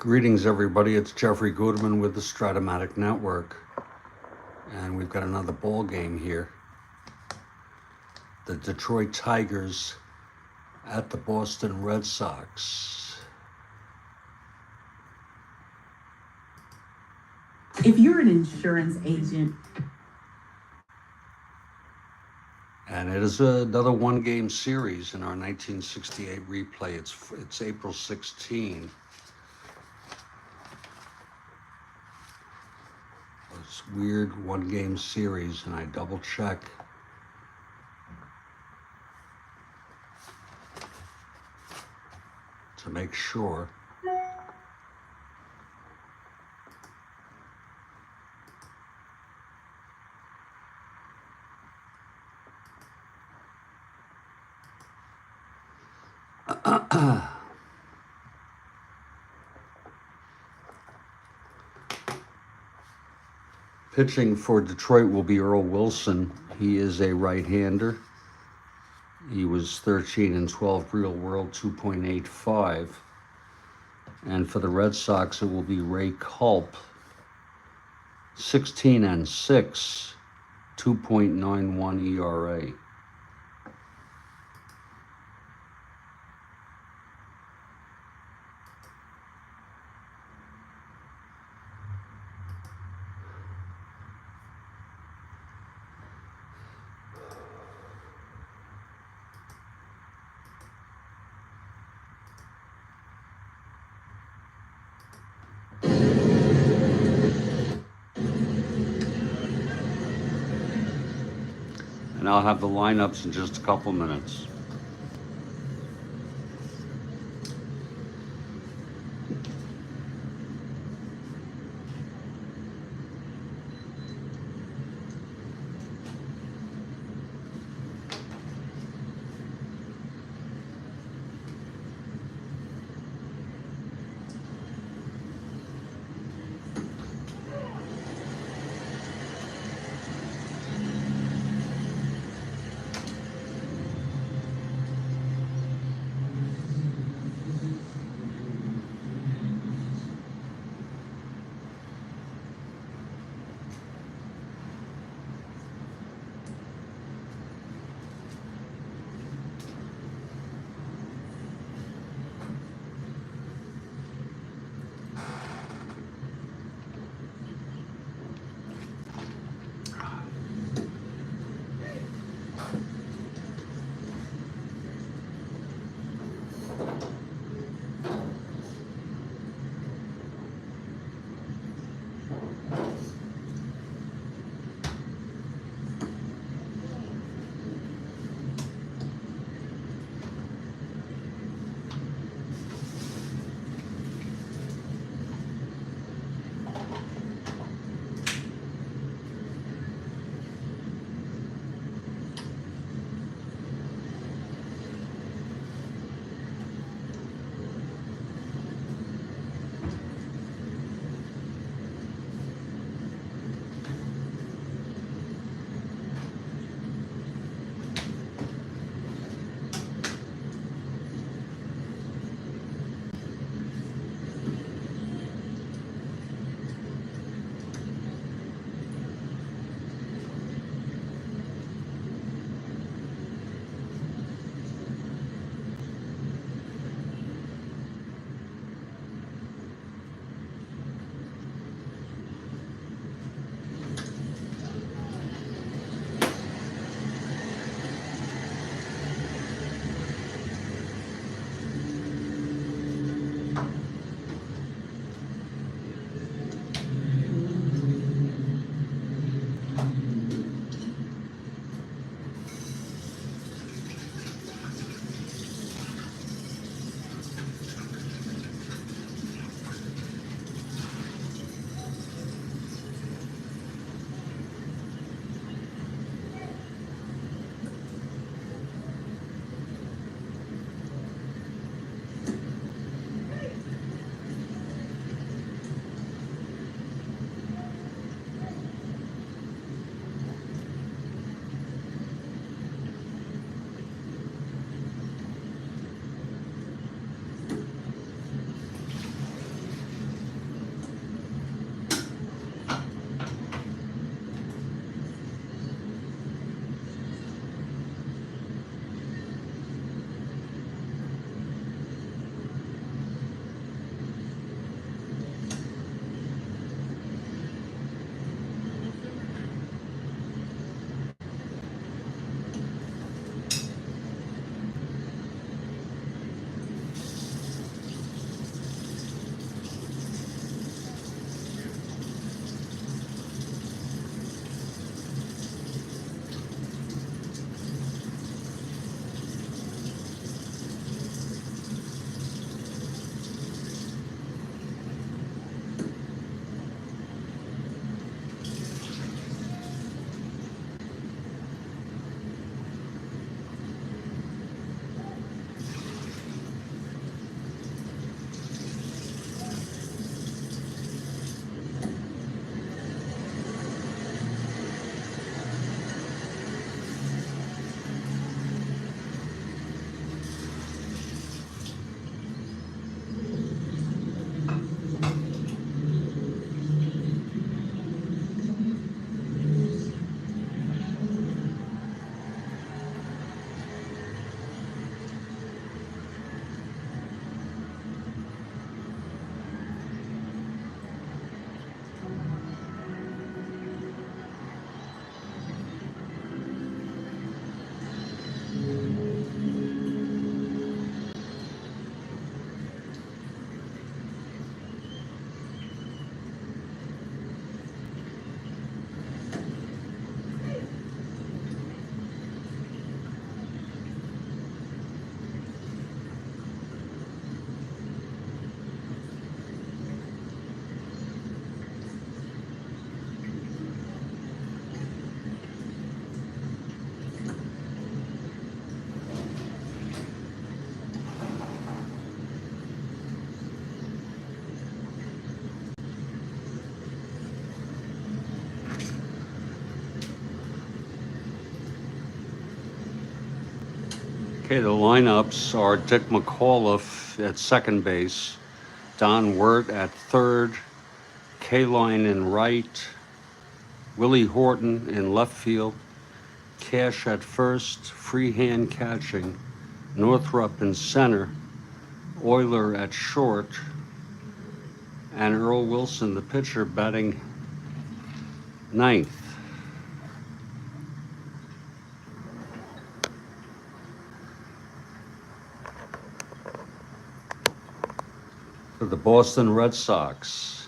Greetings, everybody. It's Jeffrey Goodman with the Strat-O-Matic Network. And we've got another ball game here. The Detroit Tigers at the Boston Red Sox. If you're an insurance agent. And it is another one-game series in our 1968 replay. It's April 16. This weird one-game series, and I double-check. To make sure. Pitching for Detroit will be Earl Wilson. He is a right-hander. He was 13 and 12 real world, 2.85. And for the Red Sox, it will be Ray Culp, 16 and 6, 2.91 ERA. And I'll have the lineups in just a couple minutes. Okay, the lineups are Dick McAuliffe at second base, Don Wirt at third, K-Line in right, Willie Horton in left field, Cash at first, freehand catching, Northrup in center, Euler at short, and Earl Wilson, the pitcher, batting ninth. For the Boston Red Sox,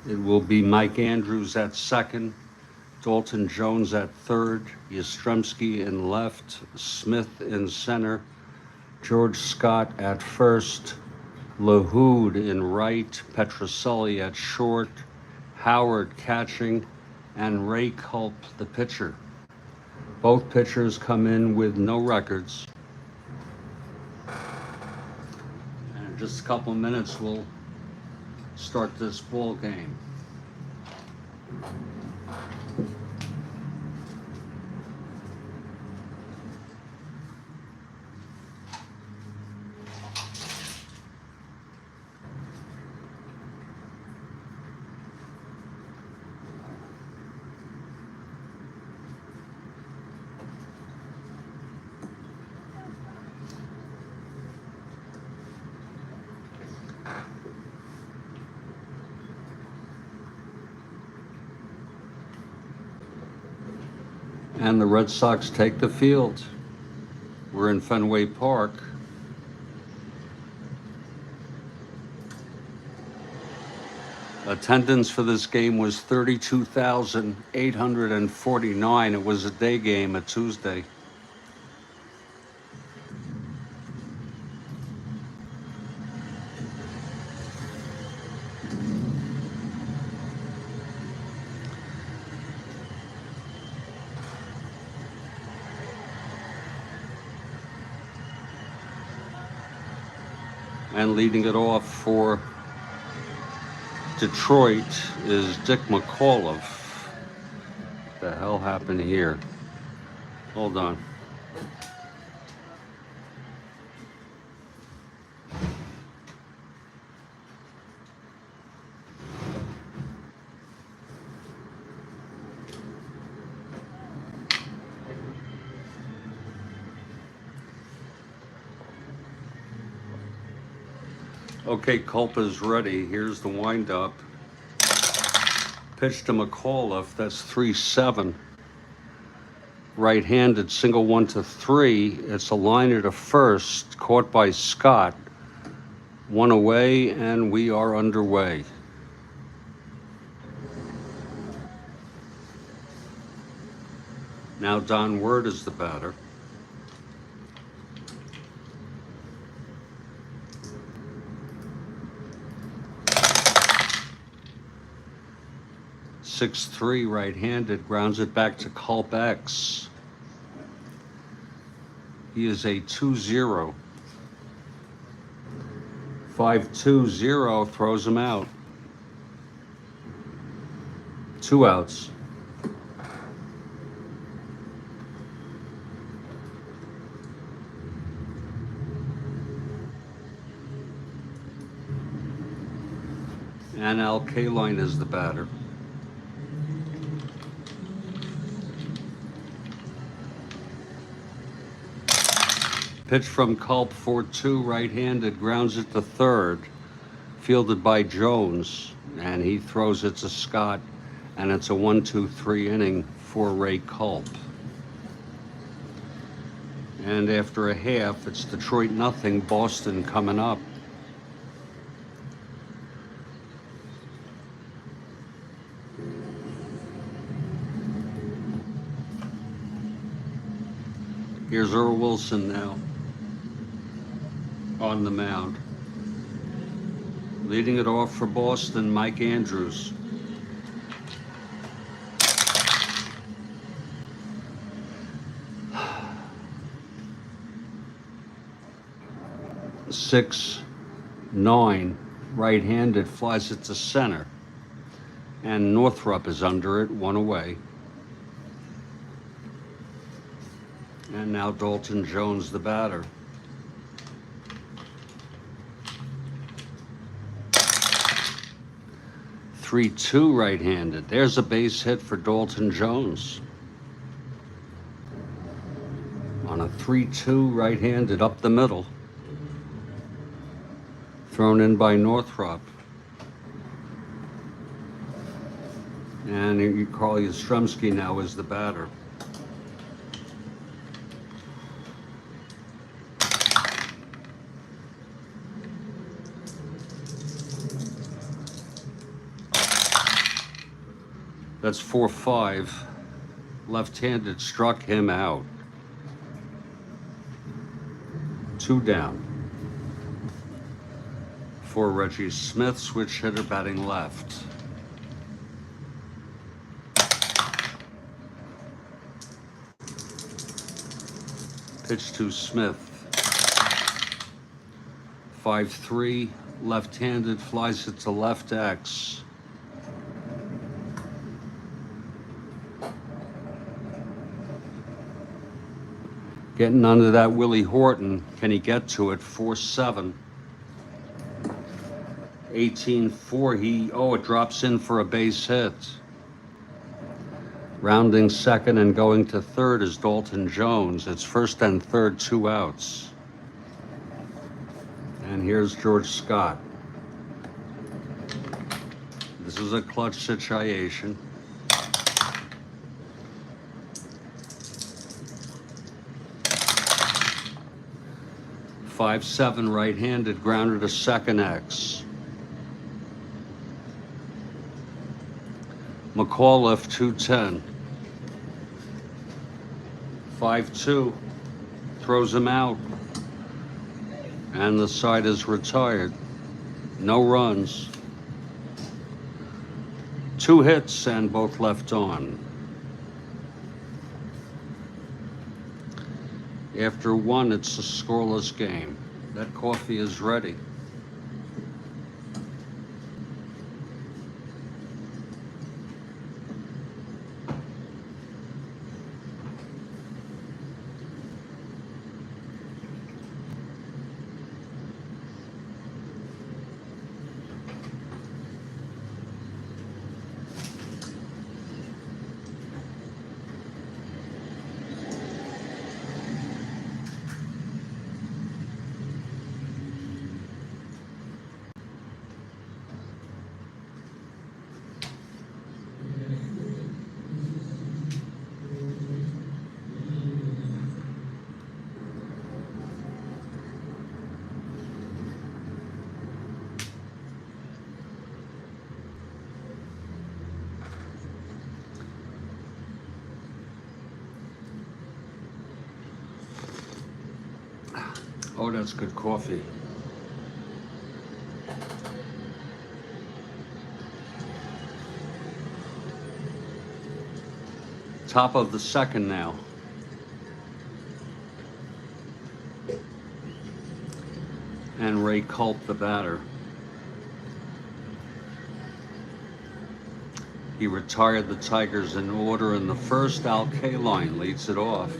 it will be Mike Andrews at second, Dalton Jones at third, Yastrzemski in left, Smith in center, George Scott at first, LaHood in right, Petroselli at short, Howard catching, and Ray Culp, the pitcher. Both pitchers come in with no records. And in just a couple of minutes, we'll start this ball game. And the Red Sox take the field. We're in Fenway Park. Attendance for this game was 32,849. It was a day game, a Tuesday. And leading it off for Detroit is Dick McAuliffe. What the hell happened here? Hold on. Okay, Culp is ready. Here's the windup. Pitch to McAuliffe. That's 3-7. Right-handed, single 1-3. It's a liner to first, caught by Scott. One away, and we are underway. Now Don Wirt is the batter. Six-three, right-handed, grounds it back to Culp X. He is a 2-0. 5-2-0, throws him out. 2 outs. And Al Kaline is the batter. Pitch from Culp, 4-2, right-handed, grounds it to third, fielded by Jones, and he throws it to Scott, and it's a 1-2-3 inning for Ray Culp. And after a half, it's Detroit nothing, Boston coming up. Here's Earl Wilson now on the mound. Leading it off for Boston, Mike Andrews. Six, 9, right-handed, flies it to center. And Northrup is under it, one away. And now Dalton Jones, the batter. Three-two right-handed. There's a base hit for Dalton Jones. On a 3-2 right-handed up the middle. Thrown in by Northrop. And Carl Yastrzemski now is the batter. That's 4-5. Left-handed struck him out. 2 down. For Reggie Smith, switch hitter batting left. Pitch to Smith. 5-3, left-handed, flies it to left X. Getting under that Willie Horton. Can he get to it? 4-7. 18-4. It drops in for a base hit. Rounding second and going to third is Dalton Jones. It's first and third, 2 outs. And here's George Scott. This is a clutch situation. 5-7 right-handed, grounded to second X. McAuliffe 2-10. 5-2, throws him out. And the side is retired. No runs. 2 hits and both left on. After 1, it's a scoreless game. That coffee is ready. Oh, that's good coffee. Top of the second now. And Ray Culp, the batter. He retired the Tigers in order in the first. Al Kaline leads it off.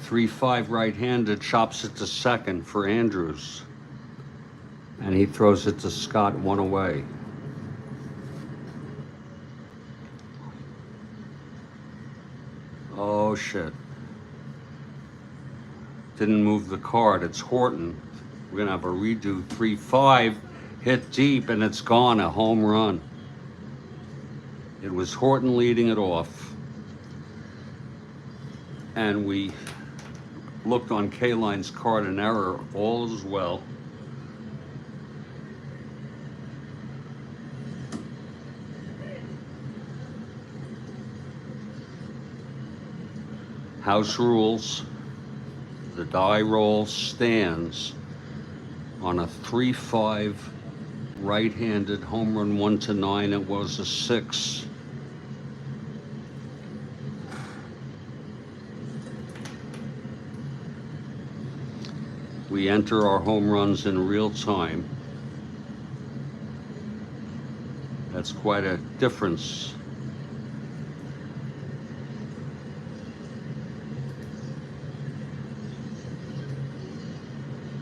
3-5 right-handed, chops it to second for Andrews. And he throws it to Scott, 1 away. Oh, shit. Didn't move the card. It's Horton. We're going to have a redo. 3-5, hit deep, and it's gone. A home run. It was Horton leading it off. And we looked on Kaline's card, an error. All is well. House rules. The die roll stands on a 3-5 right-handed home run, 1-9. It was a 6. We enter our home runs in real time. That's quite a difference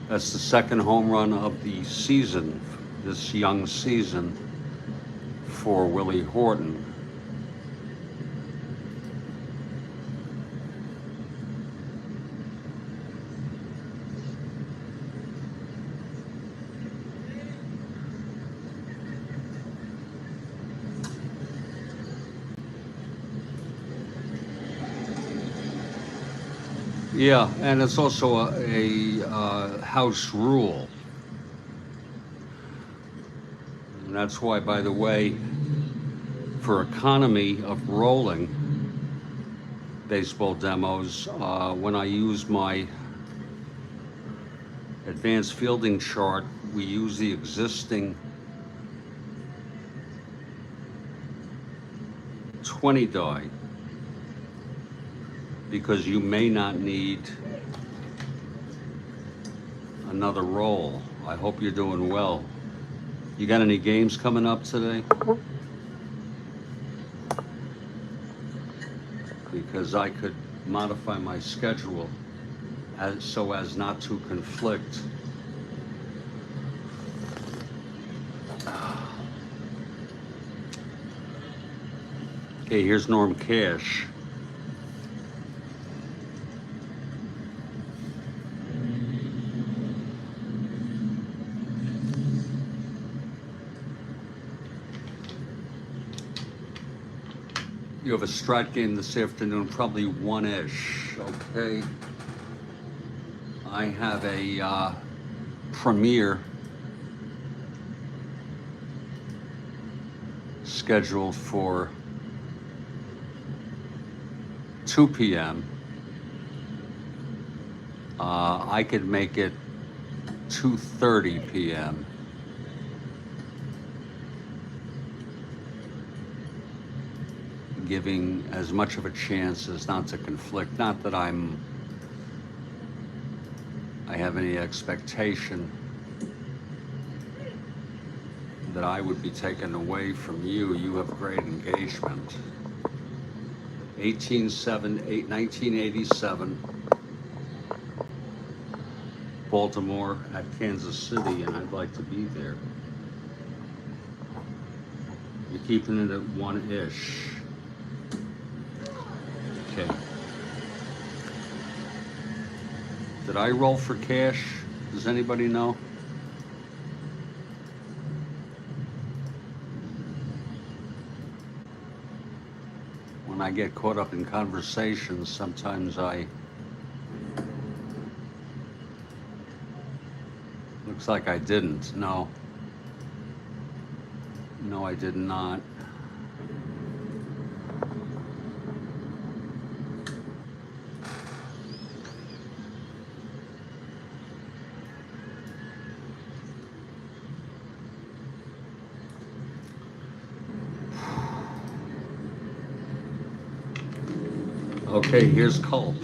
That's the second home run of the season, this young season, for Willie Horton. Yeah, and it's also a house rule. And that's why, by the way, for economy of rolling baseball demos, when I use my advanced fielding chart, we use the existing 20 die, because you may not need another roll. I hope you're doing well. You got any games coming up today? Because I could modify my schedule so as not to conflict. Okay, here's Norm Cash. You have a Strat game this afternoon, probably 1-ish, okay? I have a premiere scheduled for 2 p.m. I could make it 2:30 p.m. Giving as much of a chance as not to conflict. Not that I have any expectation that I would be taken away from you. You have great engagement. 1987, Baltimore at Kansas City, and I'd like to be there. You're keeping it at 1-ish. Okay. Did I roll for cash? Does anybody know? When I get caught up in conversations, sometimes looks like I didn't. No. No, I did not. Okay, here's Culp.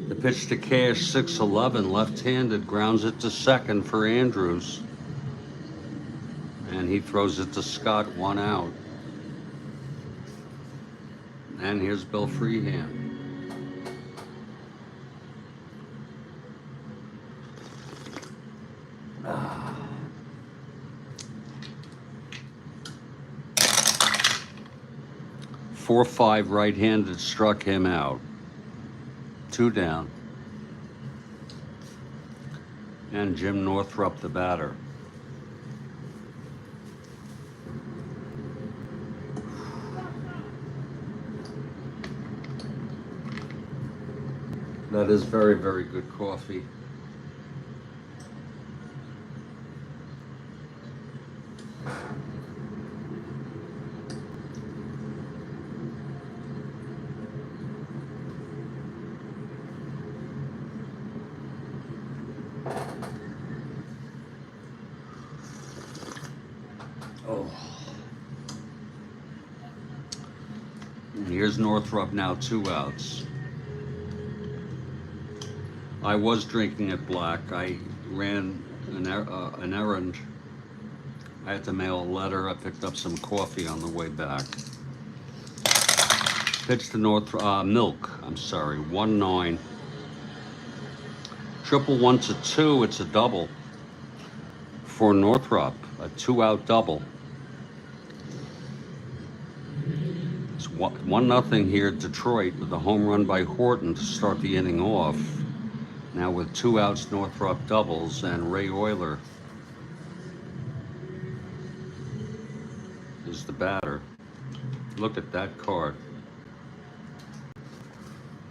The pitch to Cash, 6-11, left-handed, grounds it to second for Andrews. And he throws it to Scott, 1 out. And here's Bill Freehand. Ah. 4-5 right-handed struck him out. 2 down. And Jim Northrup, the batter. That is very, very good coffee. Oh. And here's Northrup now, 2 outs. I was drinking it black. I ran an errand. I had to mail a letter. I picked up some coffee on the way back. Pitch to Milk, I'm sorry, 1-9. Triple 1-2, it's a double for Northrop, a 2-out double. It's 1-0 here, Detroit, with a home run by Horton to start the inning off. Now with 2 outs, Northrop doubles, and Ray Euler is the batter. Look at that card.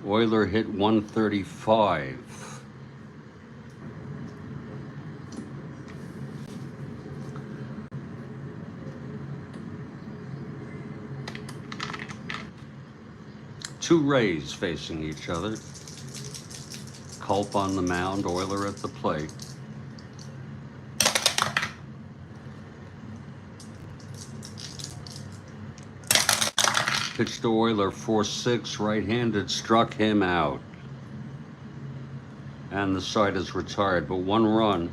Euler hit 135. Two Rays facing each other. Culp on the mound, Euler at the plate. Pitch to Euler, 4-6, right-handed, struck him out. And the side is retired, but 1 run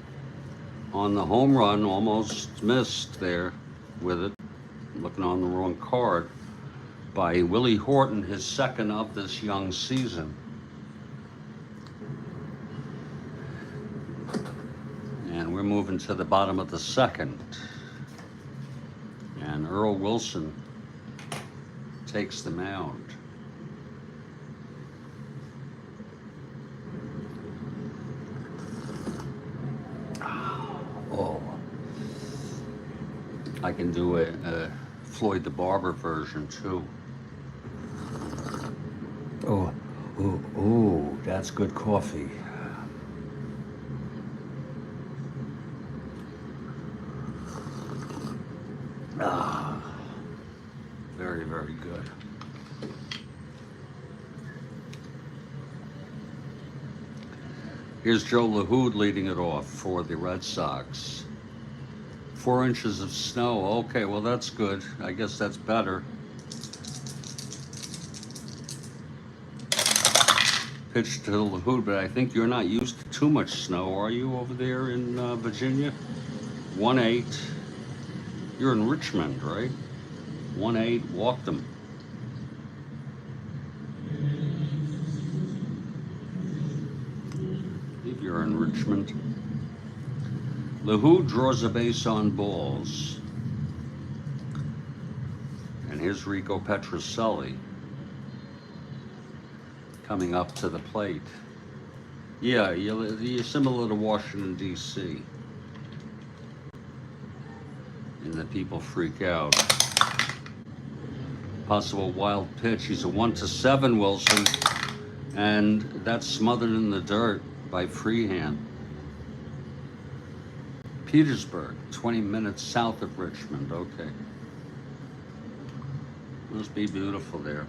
on the home run, almost missed there with it. Looking on the wrong card, by Willie Horton, his 2nd of this young season. And we're moving to the bottom of the 2nd. And Earl Wilson takes the mound. Oh, I can do a Floyd the Barber version too. Oh, that's good coffee. Very, very good. Here's Joe LaHood leading it off for the Red Sox. 4 inches of snow. Okay, well, that's good. I guess that's better. Pitch to LaHood, but I think you're not used to too much snow, are you, over there in Virginia? 1-8. You're in Richmond, right? 1-8, walked him. If you're in Richmond. LaHood draws a base on balls. And here's Rico Petrocelli coming up to the plate. Yeah, you're similar to Washington, D.C. And the people freak out. Possible wild pitch. He's a 1-7, Wilson. And that's smothered in the dirt by Freehand. Petersburg, 20 minutes south of Richmond. Okay. Must be beautiful there.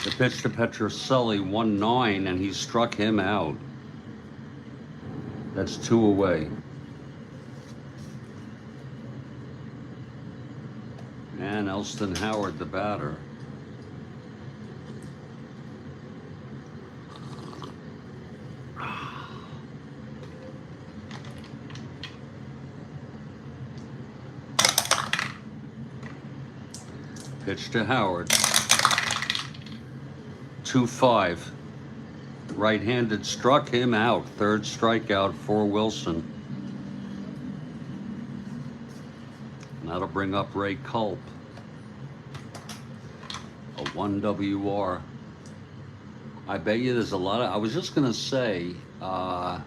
The pitch to Petrocelli, 1-9, and he struck him out. That's 2 away. And Elston Howard, the batter. Pitch to Howard. 2-5. Right-handed, struck him out. 3rd strikeout for Wilson. And that'll bring up Ray Culp. A 1 WR. I bet you there's a lot of... I was just going to say that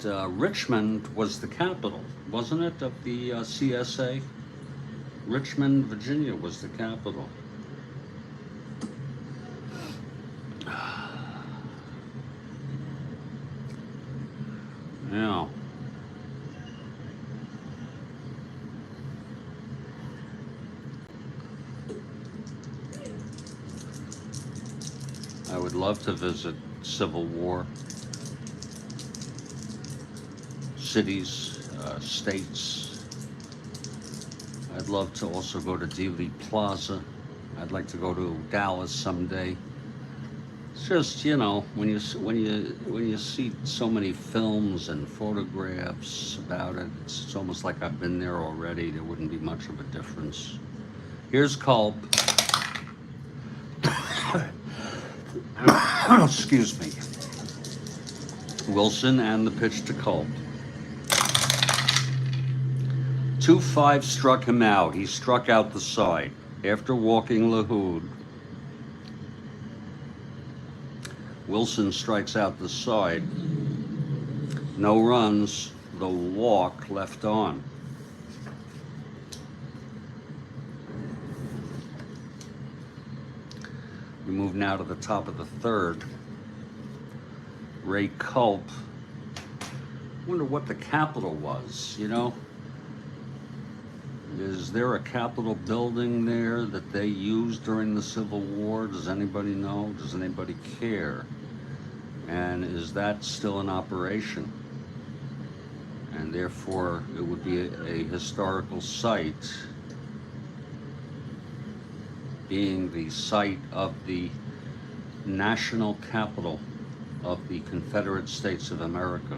Richmond was the capital, wasn't it, of the CSA? Richmond, Virginia was the capital. Yeah. I would love to visit Civil War cities, states. I'd love to also go to Dealey Plaza. I'd like to go to Dallas someday. It's just, when you see so many films and photographs about it, it's almost like I've been there already. There wouldn't be much of a difference. Here's Culp. Excuse me. Wilson and the pitch to Culp. 2-5 struck him out. He struck out the side. After walking Lahoud, Wilson strikes out the side. No runs, the walk left on. We move now to the top of the third. Ray Culp. Wonder what the Capitol was, Is there a Capitol building there that they used during the Civil War? Does anybody know? Does anybody care? And is that still in operation? And therefore, it would be a historical site, being the site of the national capital of the Confederate States of America.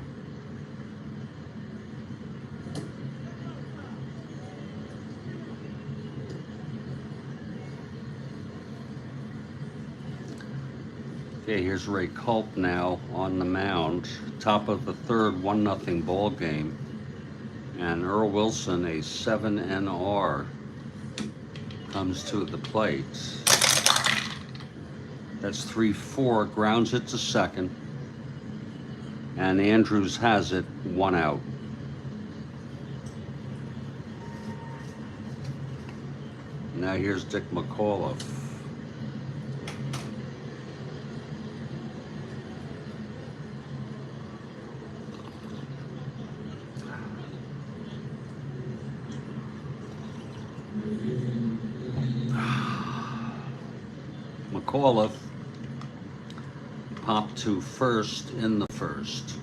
Okay, here's Ray Culp now on the mound. Top of the third, 1-0 ball game. And Earl Wilson, a 7 NR, comes to the plate. That's 3-4, grounds it to second. And Andrews has it, 1 out. Now here's Dick McAuliffe. McAuliffe popped to first in the first.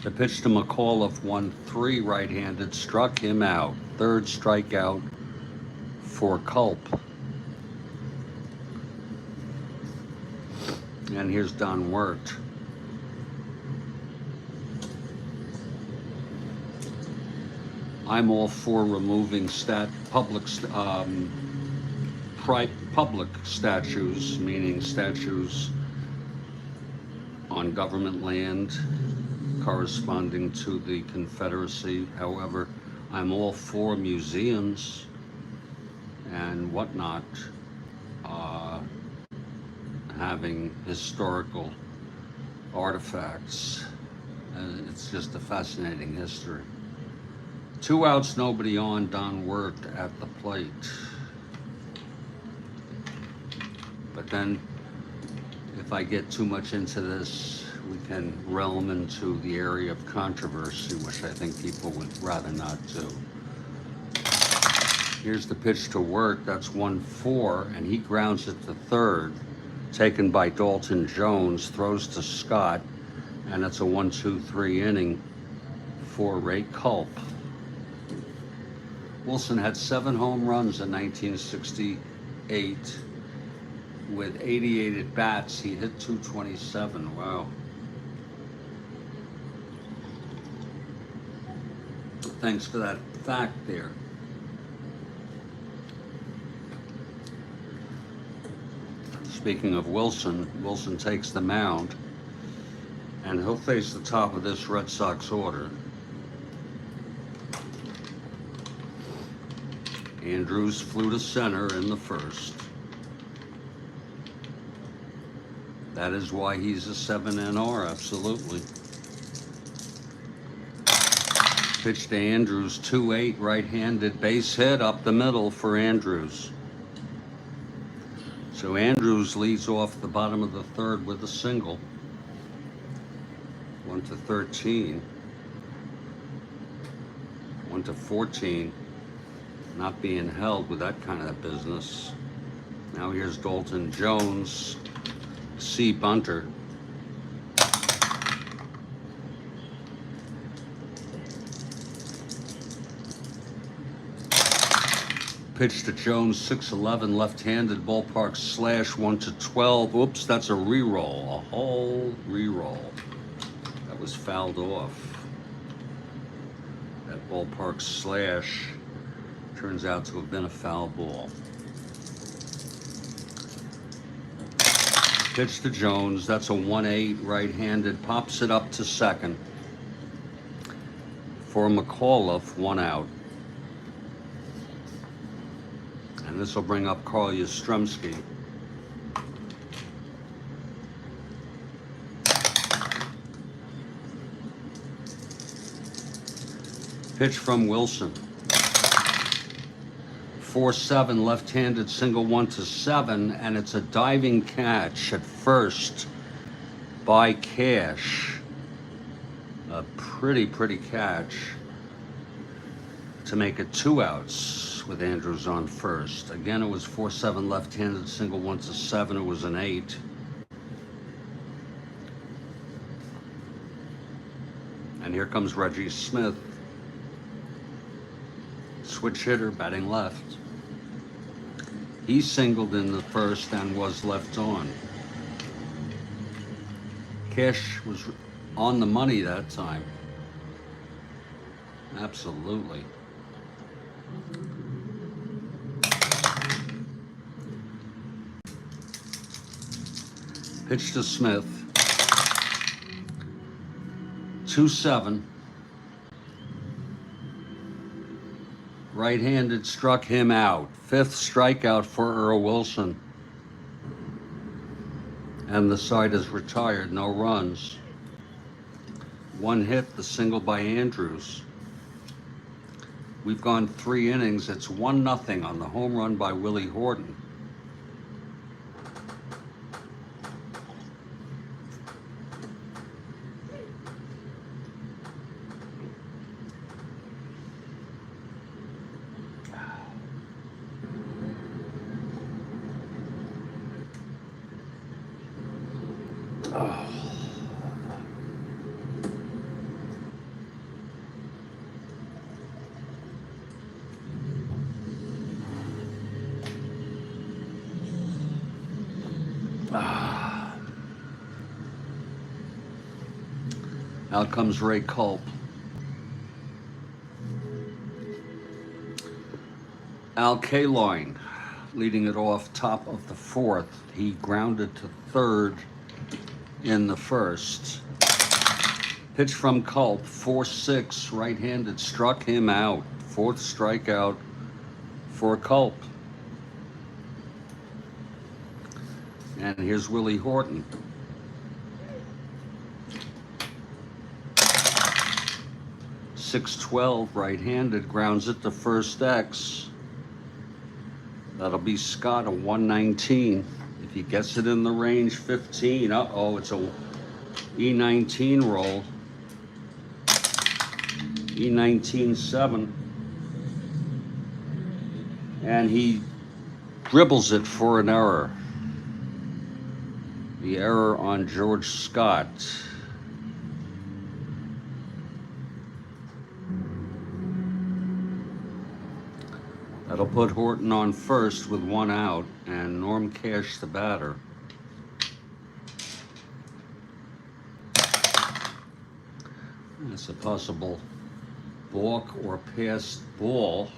The pitch to McAuliffe, 1-3 right-handed, struck him out. Third strikeout for Culp. And here's Don Wirt. I'm all for removing public statues, meaning statues on government land corresponding to the Confederacy. However, I'm all for museums and whatnot having historical artifacts. It's just a fascinating history. 2 outs, nobody on. Don Wirt at the plate. But then, if I get too much into this, we can realm into the area of controversy, which I think people would rather not do. Here's the pitch to Wirt. That's 1-4, and he grounds it to third. Taken by Dalton Jones, throws to Scott, and it's a 1-2-3 inning for Ray Culp. Wilson had 7 home runs in 1968. With 88 at bats, he hit 227. Wow. Thanks for that fact there. Speaking of Wilson, Wilson takes the mound, and he'll face the top of this Red Sox order. Andrews flew to center in the first. That is why he's a 7 NR, absolutely. Pitch to Andrews, 2-8, right-handed base hit up the middle for Andrews. So Andrews leads off the bottom of the third with a single. 1-13. 1-14. Not being held with that kind of business. Now here's Dalton Jones, C bunter. Pitch to Jones, 6-11, left-handed, ballpark slash, 1-12. Oops, that's a re-roll, a whole re-roll. That was fouled off. That ballpark slash turns out to have been a foul ball. Pitch to Jones, that's a 1-8, right-handed, pops it up to second. For McAuliffe, 1 out. And this will bring up Carl Yastrzemski. Pitch from Wilson. 4-7, left-handed, single 1-7, and it's a diving catch at first by Cash. A pretty catch to make it 2 outs with Andrews on first. Again, it was 4-7, left-handed, single 1-7. It was an 8. And here comes Reggie Smith. Switch hitter, batting left. He singled in the first and was left on. Cash was on the money that time. Absolutely. Pitch to Smith. 2-7. Right-handed, struck him out. 5th strikeout for Earl Wilson. And the side is retired, no runs. 1 hit, the single by Andrews. We've gone 3 innings. It's 1-0 on the home run by Willie Horton. Out comes Ray Culp. Al Kaline leading it off, top of the 4th. He grounded to 3rd in the first. Pitch from Culp, 4-6, right-handed, struck him out. 4th strikeout for Culp. And here's Willie Horton. 6-12, right-handed, grounds it to first X. That'll be Scott, a 119. If he gets it in the range, 15. Uh-oh, it's a E19 roll. E19-7. And he dribbles it for an error. The error on George Scott. That'll put Horton on first with 1 out and Norm Cash the batter. That's a possible balk or passed ball.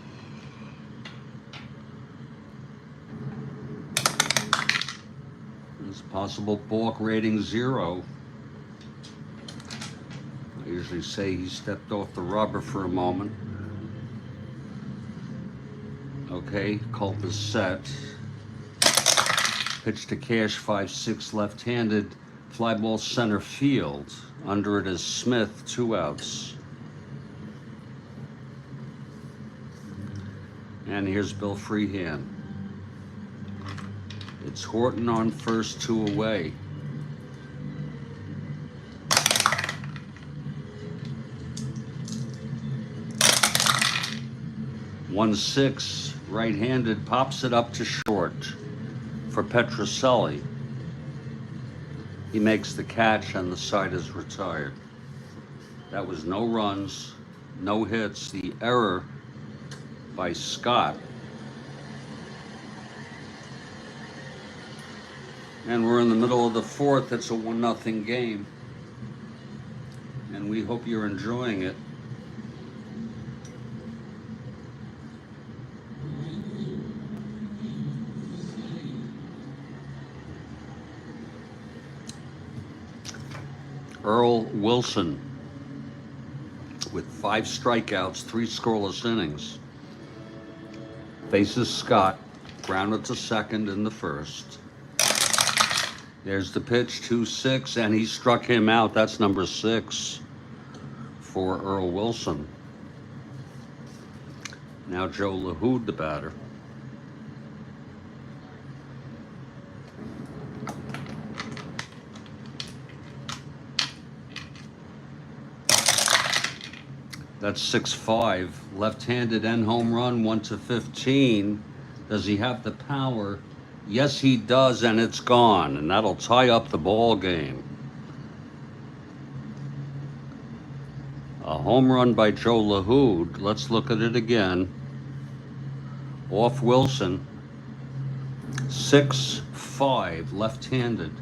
It's possible balk rating 0. I usually say he stepped off the rubber for a moment. Okay, Culp is set. Pitch to Cash, 5-6, left-handed, fly ball center field. Under it is Smith, 2 outs. And here's Bill Freehand. It's Horton on first, 2 away. One 6, right-handed, pops it up to short for Petrocelli. He makes the catch and the side is retired. That was no runs, no hits. The error by Scott And we're in the middle of the fourth. It's a 1-0 game. And we hope you're enjoying it. Earl Wilson with 5 strikeouts, 3 scoreless innings. Faces Scott, grounded to second in the first. There's the pitch, 2-6, and he struck him out. That's number 6 for Earl Wilson. Now Joe LaHood, the batter. That's 6-5. Left-handed and home run, 1-15. Does he have the power? Yes, he does, and it's gone, and that'll tie up the ball game. A home run by Joe LaHood. Let's look at it again. Off Wilson. 6-5, left-handed,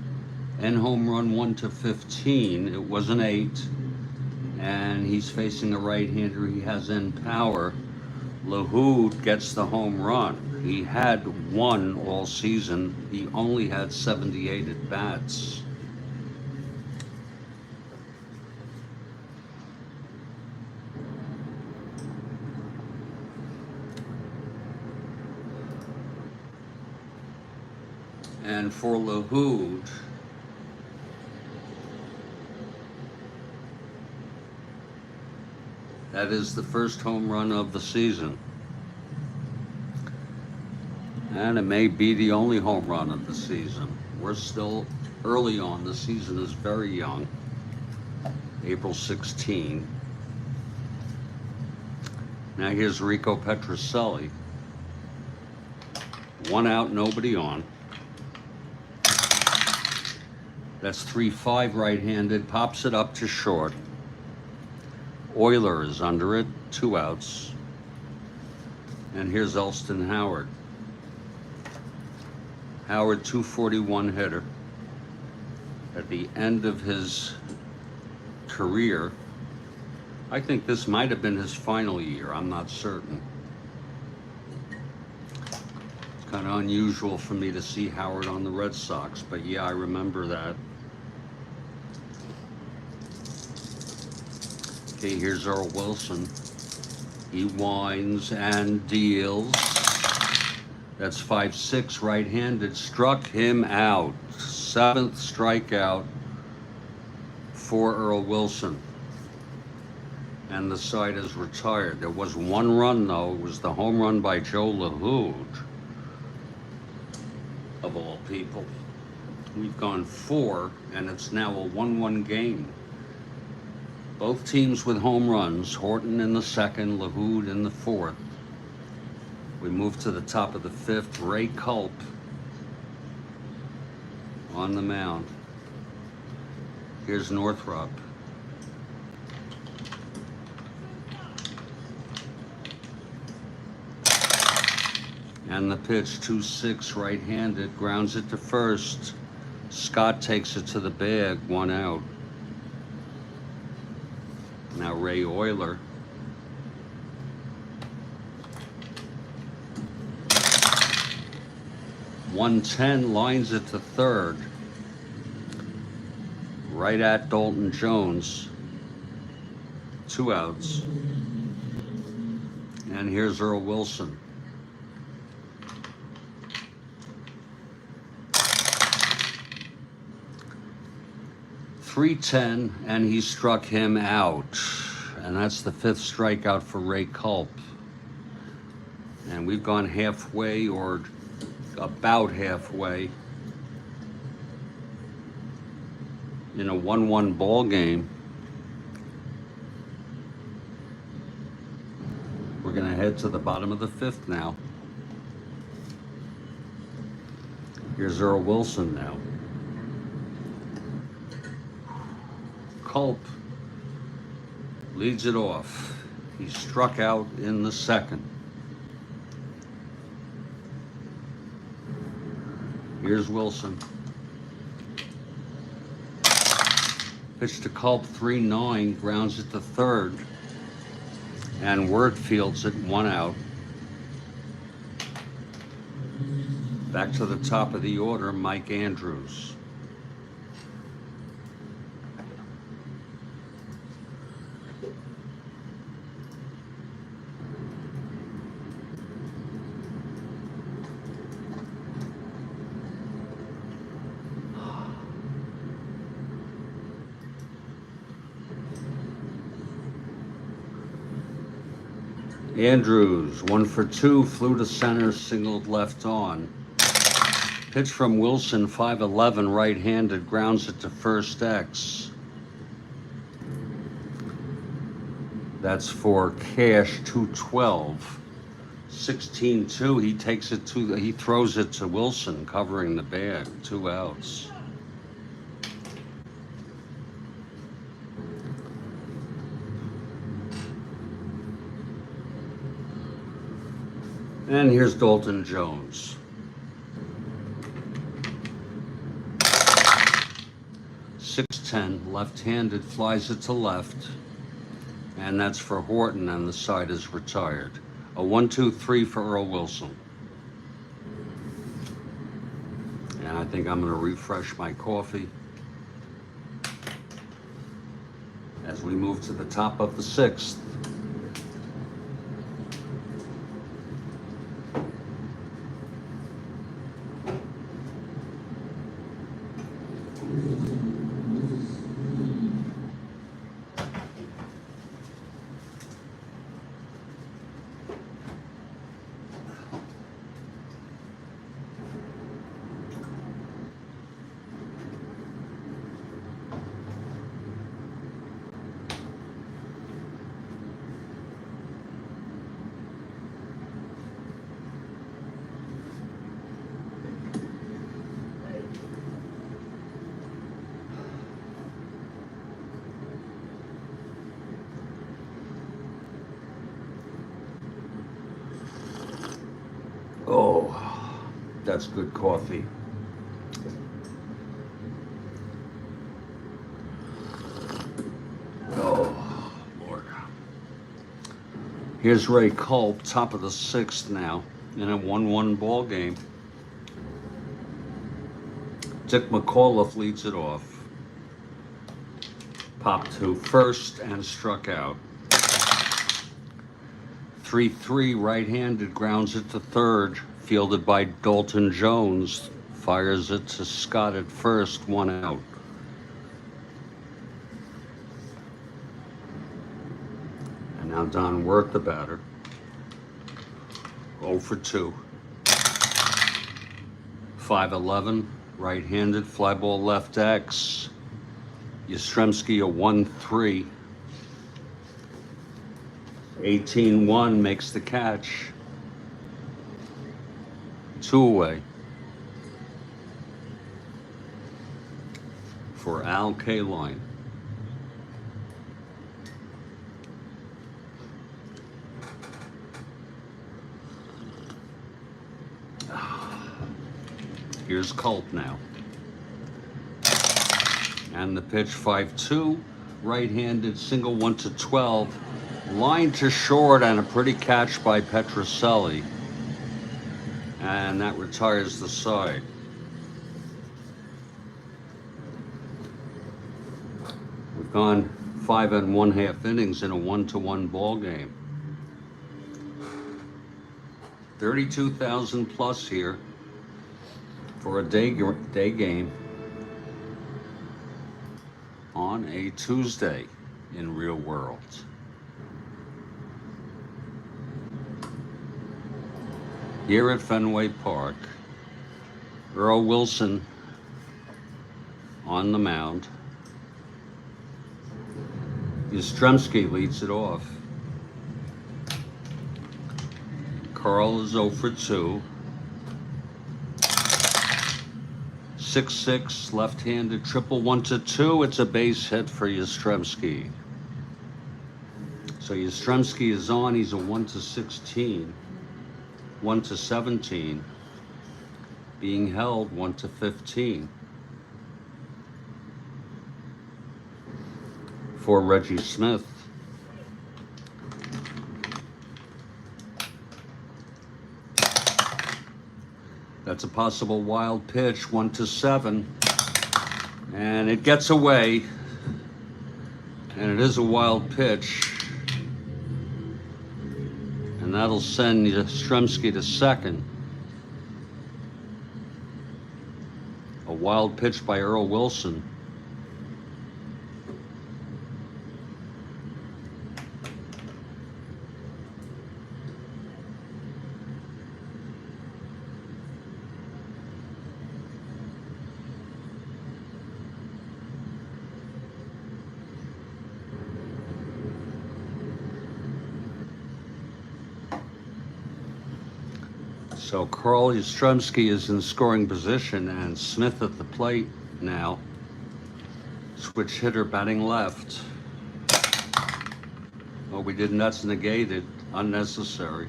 and home run, 1-15. It was an 8. And he's facing a right-hander. He has in power. LaHood gets the home run. He had 1 all season. He only had 78 at bats. And for LaHood, that is the first home run of the season. And it may be the only home run of the season. We're still early on. The season is very young. April 16. Now here's Rico Petrocelli. 1 out, nobody on. That's 3-5 right-handed. Pops it up to short. Euler is under it, 2 outs. And here's Elston Howard. Howard, 241 hitter. At the end of his career, I think this might have been his final year. I'm not certain. It's kind of unusual for me to see Howard on the Red Sox, but yeah, I remember that. Okay, here's Earl Wilson. He winds and deals. That's 5-6 right-handed. Struck him out. 7th strikeout for Earl Wilson. And the side is retired. There was 1 run, though. It was the home run by Joe LaHood, of all people. We've gone 4, and it's now a 1-1 game. Both teams with home runs. Horton in the second, LaHood in the fourth. We move to the top of the 5th. Ray Culp on the mound. Here's Northrop. And the pitch, 2-6 right-handed, grounds it to first. Scott takes it to the bag, 1 out. Now Ray Euler. .110 lines it to third. Right at Dalton Jones. 2 outs. And here's Earl Wilson. .310, and he struck him out. And that's the 5th strikeout for Ray Culp. And we've gone halfway, or about halfway, in a 1-1 ball game. We're going to head to the bottom of the 5th now. Here's Earl Wilson now. Culp leads it off. He struck out in the second. Here's Wilson. Pitch to Culp, 3-9, grounds it to third. And Wirt fields it, 1 out. Back to the top of the order, Mike Andrews. Andrews, 1 for 2, flew to center, singled left on. Pitch from Wilson, 5-11, right-handed, grounds it to first X. That's for cash, 212. 16-2, he takes it to, he throws it to Wilson, covering the bag, 2 outs. And here's Dalton Jones. 6-10, left-handed, flies it to left. And that's for Horton, and the side is retired. A 1-2-3 for Earl Wilson. And I think I'm going to refresh my coffee as we move to the top of the 6th. Oh, that's good coffee. Oh, Lord. Here's Ray Culp, top of the 6th now, in a 1-1 ball game. Dick McAuliffe leads it off. Popped to first and struck out. 3-3, right-handed, grounds it to third, fielded by Dalton Jones, fires it to Scott at first, 1 out. And now Don Wirt, the batter. 0 for 2. 5-11, right-handed, fly ball left X. Yastrzemski a 1-3. 18-1 makes the catch. 2 away for Al Kaline. Here's Culp now. And the pitch, 5-2, right-handed, single, 1-12. Line to short, and a pretty catch by Petrocelli. And that retires the side. We've gone 5 1/2 innings in a 1-1 ball game. 32,000 plus here for a day game on a Tuesday in Real World. Here at Fenway Park, Earl Wilson on the mound. Yastrzemski leads it off. Carl is 0 for 2. 6-6, left-handed triple, 1-2. It's a base hit for Yastrzemski. So Yastrzemski is on. He's a 1-16. 1-17, being held 1-15. for Reggie Smith. That's a possible wild pitch, 1-7. And it gets away. And it is a wild pitch. And that'll send Yastrzemski to second. A wild pitch by Earl Wilson. So Carl Yastrzemski is in scoring position, and Smith at the plate now. Switch hitter batting left. Oh, we didn't. That's negated. Unnecessary.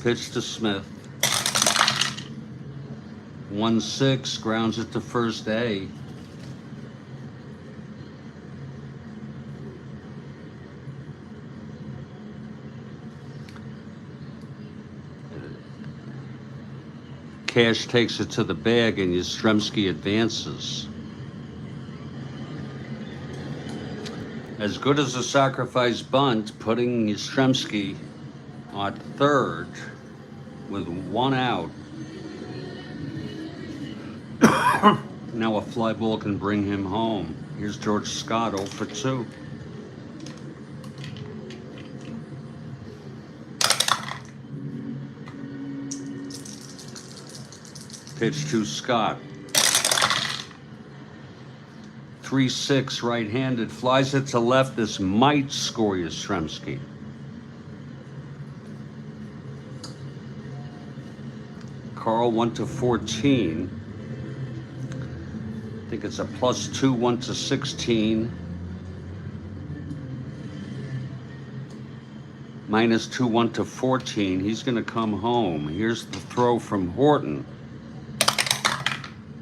Pitch to Smith. 1-6, grounds it to first A. Cash takes it to the bag, and Yastrzemski advances. As good as a sacrifice bunt, putting Yastrzemski on third with 1 out. Now a fly ball can bring him home. Here's George Scott, 0 for 2. Pitch to Scott. 3-6 right-handed, flies it to left. This might score Yastrzemski. Carl 1-14. I think it's a +2, 1-16. -2, 1-14. He's going to come home. Here's the throw from Horton.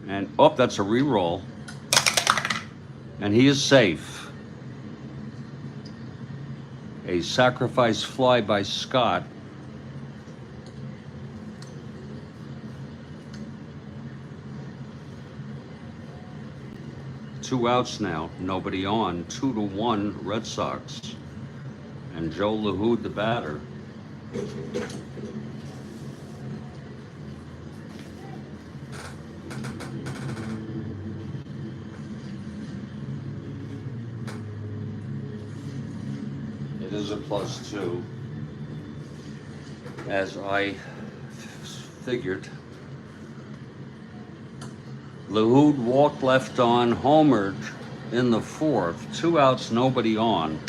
And, oh, that's a re-roll. And he is safe. A sacrifice fly by Scott. Two outs now, nobody on. 2-1 Red Sox. And Joe LaHood, the batter. It is a +2, as I figured. LaHood walked left on, homered in the 4th. 2 outs, nobody on.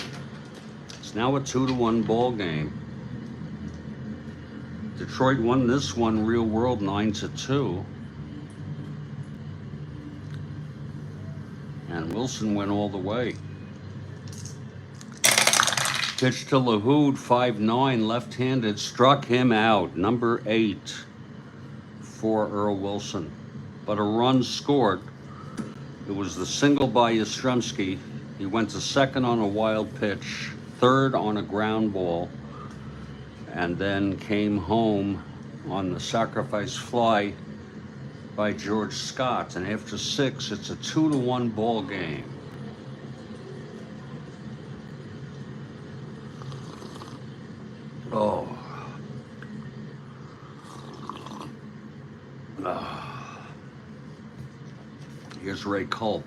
It's now a 2-1 ball game. Detroit won this one real world 9-2. And Wilson went all the way. Pitch to LaHood, 5-9, left-handed, struck him out. Number 8 for Earl Wilson. But a run scored. It was the single by Yastrzemski. He went to second on a wild pitch, third on a ground ball, and then came home on the sacrifice fly by George Scott. And after 6, it's a 2-1 ball game. Oh. Here's Ray Culp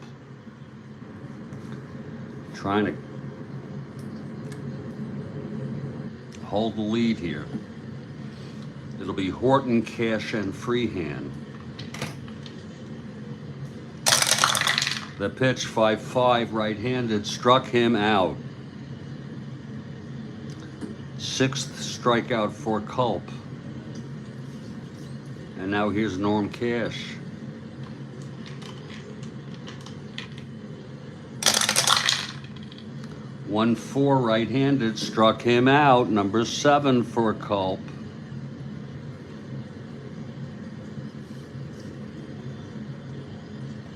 trying to hold the lead here. It'll be Horton, Cash, and Freehand. The pitch, 5-5, right-handed, struck him out. 6th strikeout for Culp. And now here's Norm Cash. One 4 right-handed, struck him out. Number 7 for Culp.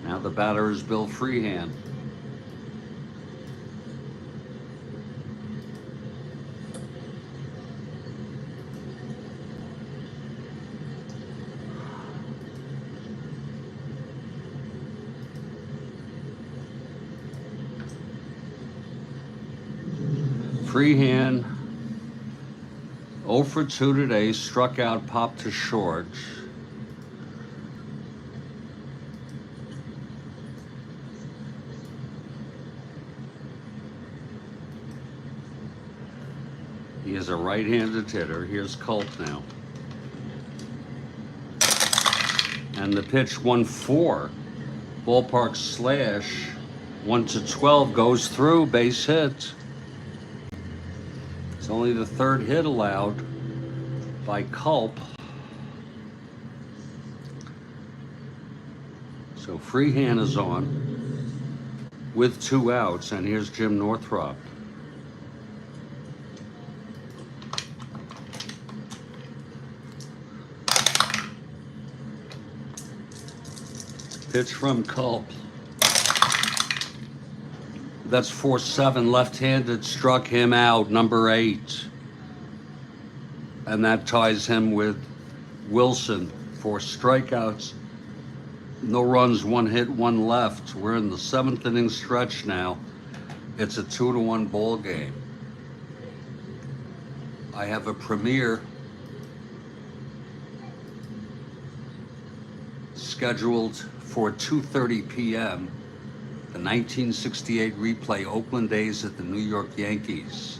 Now the batter is Bill Freehand. Freehand, 0 for 2 today, struck out, popped to short. He is a right-handed hitter. Here's Culp now. And the pitch 1-4. Ballpark slash. 1-12 goes through, base hit. It's only the third hit allowed by Culp. So Freehand is on with 2 outs, and here's Jim Northrop. Pitch from Culp. That's 4-7, left-handed, struck him out, number 8. And that ties him with Wilson. 4 strikeouts, no runs, 1 hit, 1 left. We're in the 7th inning stretch now. It's a 2-1 ball game. I have a premiere scheduled for 2:30 p.m. The 1968 replay, Oakland A's at the New York Yankees.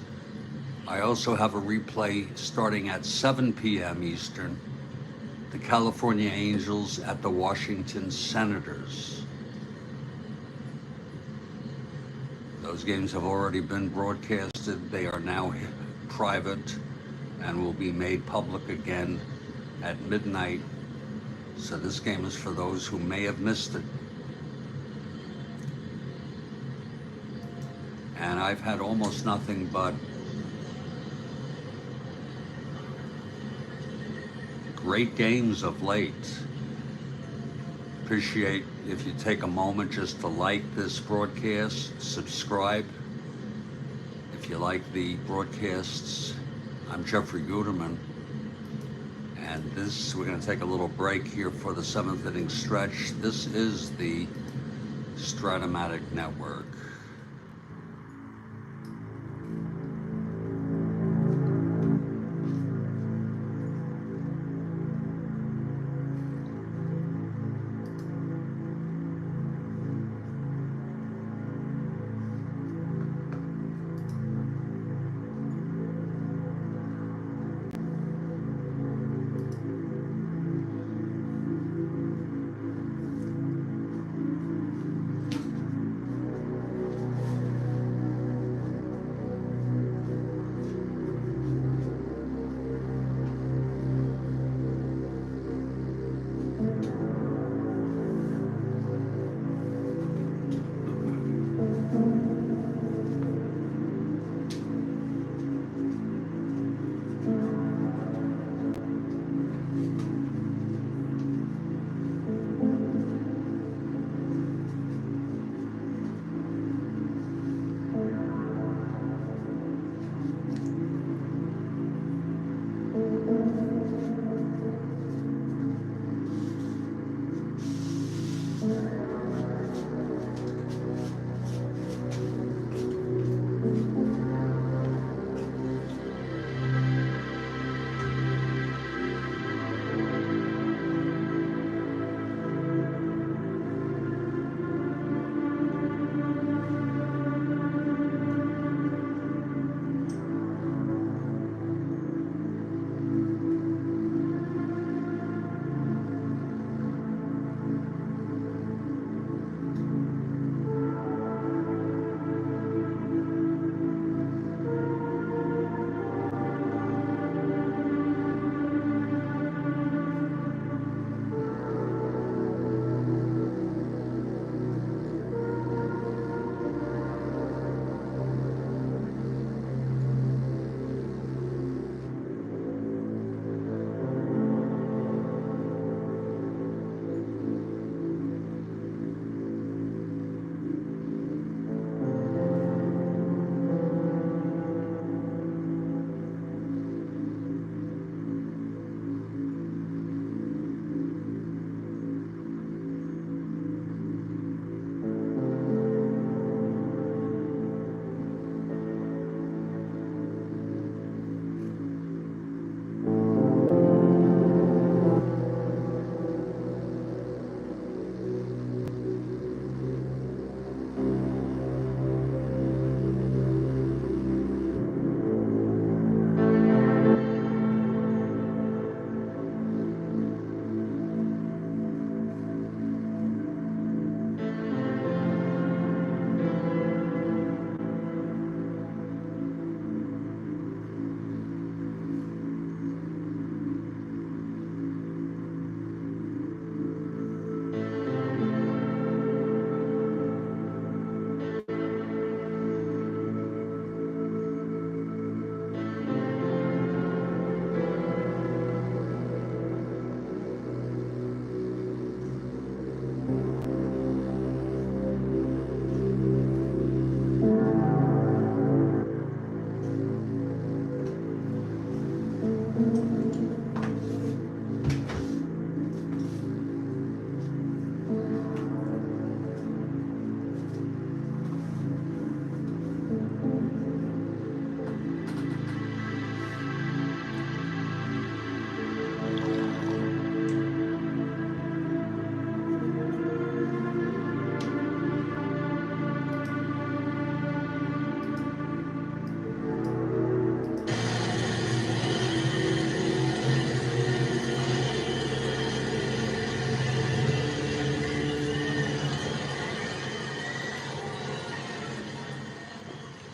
I also have a replay starting at 7 p.m. Eastern, the California Angels at the Washington Senators. Those games have already been broadcasted. They are now private and will be made public again at midnight. So this game is for those who may have missed it. And I've had almost nothing but great games of late. Appreciate if you take a moment just to like this broadcast, subscribe. If you like the broadcasts, I'm Jeffrey Guterman. And this, we're going to take a little break here for the 7th inning stretch. This is the Strat-O-Matic Network.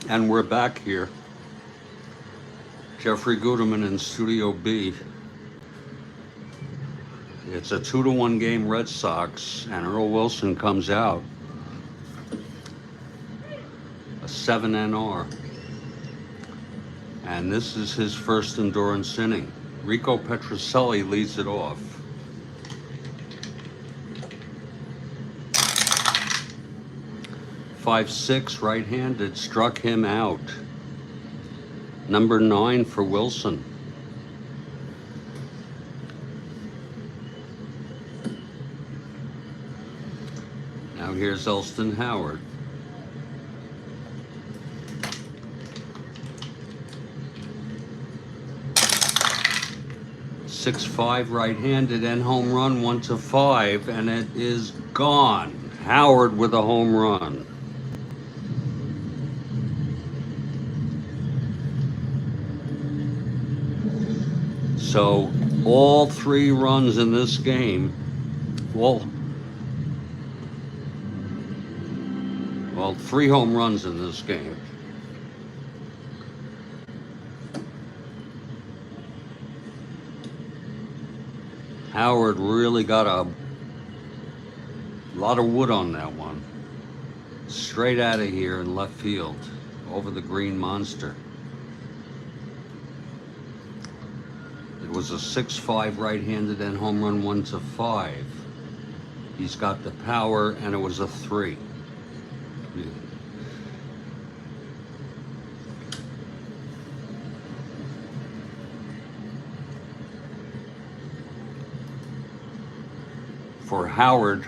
And we're back here. Jeffrey Guterman in Studio B. It's a 2-1 game, Red Sox, and Earl Wilson comes out. A 7 NR. And this is his first endurance inning. Rico Petrocelli leads it off. .56 right-handed, struck him out. Number 9 for Wilson. Now here's Elston Howard. .65 right-handed and home run, 1-5, and it is gone. Howard with a home run. So all 3 runs in this game, well, 3 home runs in this game. Howard really got a lot of wood on that one. Straight out of here in left field, over the green monster. It was a 6-5 right-handed and home run, 1-5. He's got the power, and it was a 3. For Howard,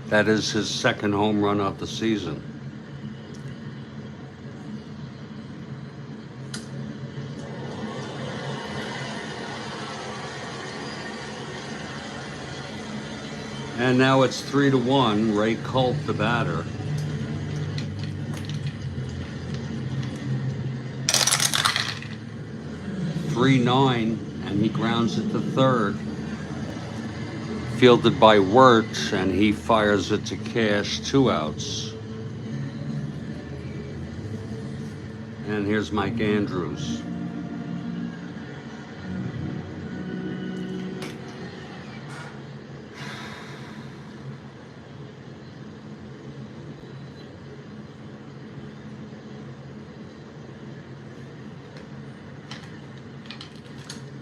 that is his second home run of the season. And now it's 3-1. Ray Culp, the batter. .39, and he grounds it to third. Fielded by Wirt, and he fires it to Cash, 2 outs. And here's Mike Andrews.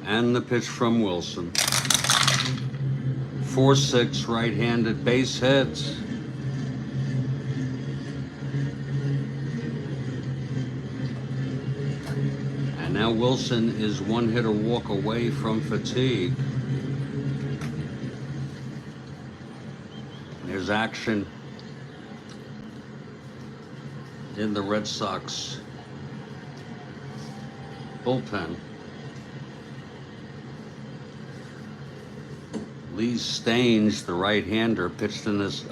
And the pitch from Wilson. 4-6 right-handed, base hit. And now Wilson is 1 hit or walk away from fatigue. There's action in the Red Sox bullpen. Lee Stange, the right-hander, pitched in this,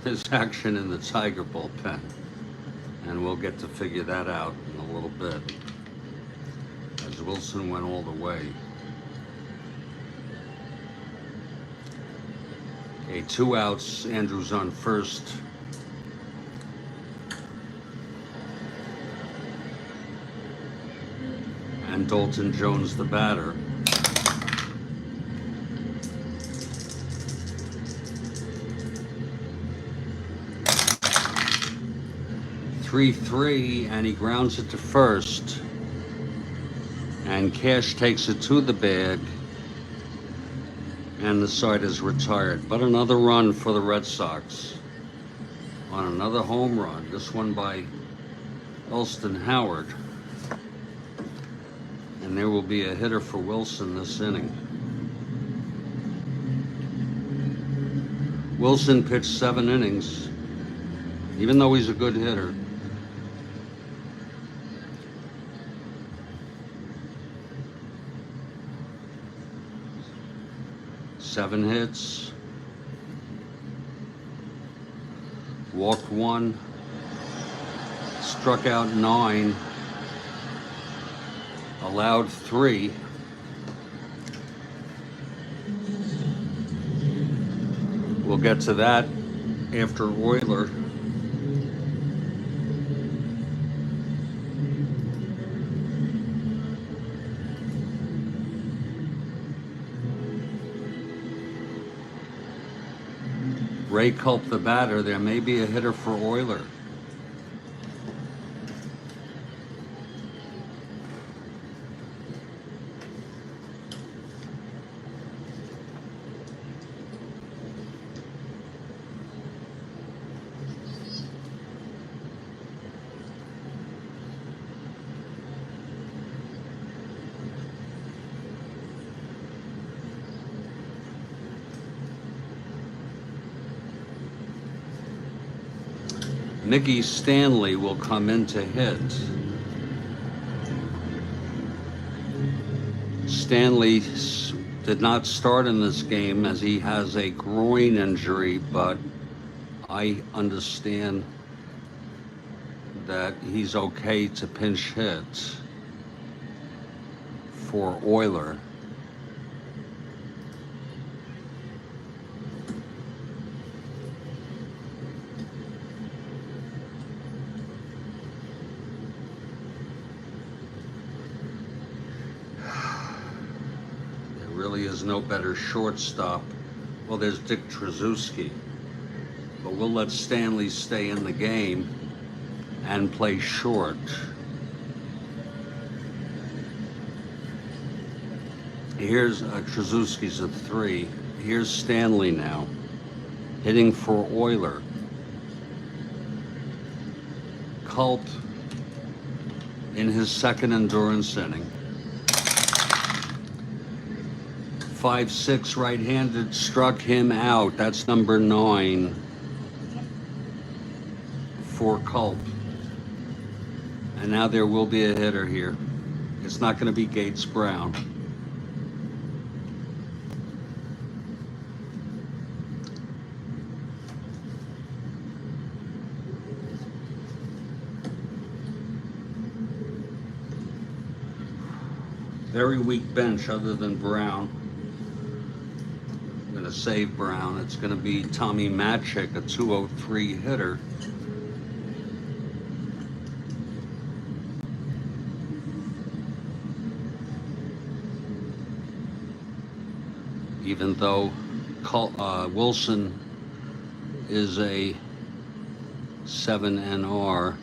there's action in the Tiger bullpen. And we'll get to figure that out in a little bit, as Wilson went all the way. Okay, 2 outs, Andrews on first. And Dalton Jones, the batter. 3-3, and he grounds it to first. And Cash takes it to the bag, and the side is retired. But another run for the Red Sox on another home run, this one by Elston Howard. And there will be a hitter for Wilson this inning. Wilson pitched 7 innings, even though he's a good hitter. Seven hits, walked 1, struck out 9, allowed 3. We'll get to that after Euler. Ray Culp, the batter. There may be a hitter for Euler. Mickey Stanley will come in to hit. Stanley did not start in this game as he has a groin injury, but I understand that he's okay to pinch hit for Euler. Really is no better shortstop. Well, there's Dick Trzeski, but we'll let Stanley stay in the game and play short. Here's Trzeski's a 3. Here's Stanley now, hitting for Euler. Culp in his second endurance inning. 5'6" right-handed struck him out. That's number 9 for Culp. And now there will be a hitter here. It's not going to be Gates Brown. Very weak bench other than Brown. Going to save Brown. It's going to be Tommy Matic, a 203 hitter. Even though Wilson is a 7 NR,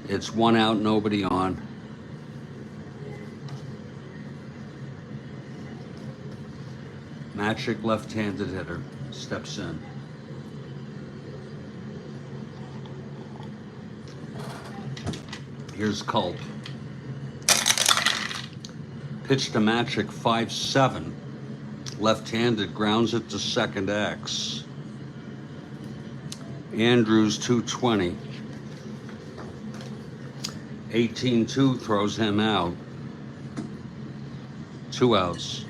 it's 1 out, nobody on. Matic, left-handed hitter, steps in. Here's Culp. Pitch to Matic, 5-7. Left-handed, grounds it to second X. Andrews, 220. 18-2 throws him out. 2 outs.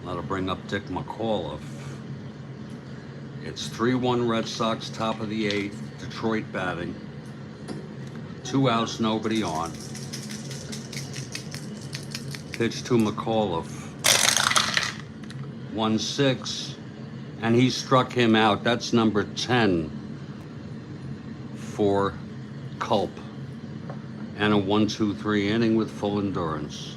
That'll bring up Dick McAuliffe. It's 3-1 Red Sox, top of the 8th. Detroit batting. 2 outs, nobody on. Pitch to McAuliffe. 1-6, and he struck him out. That's number 10 for Culp. And a 1-2-3 inning with full endurance.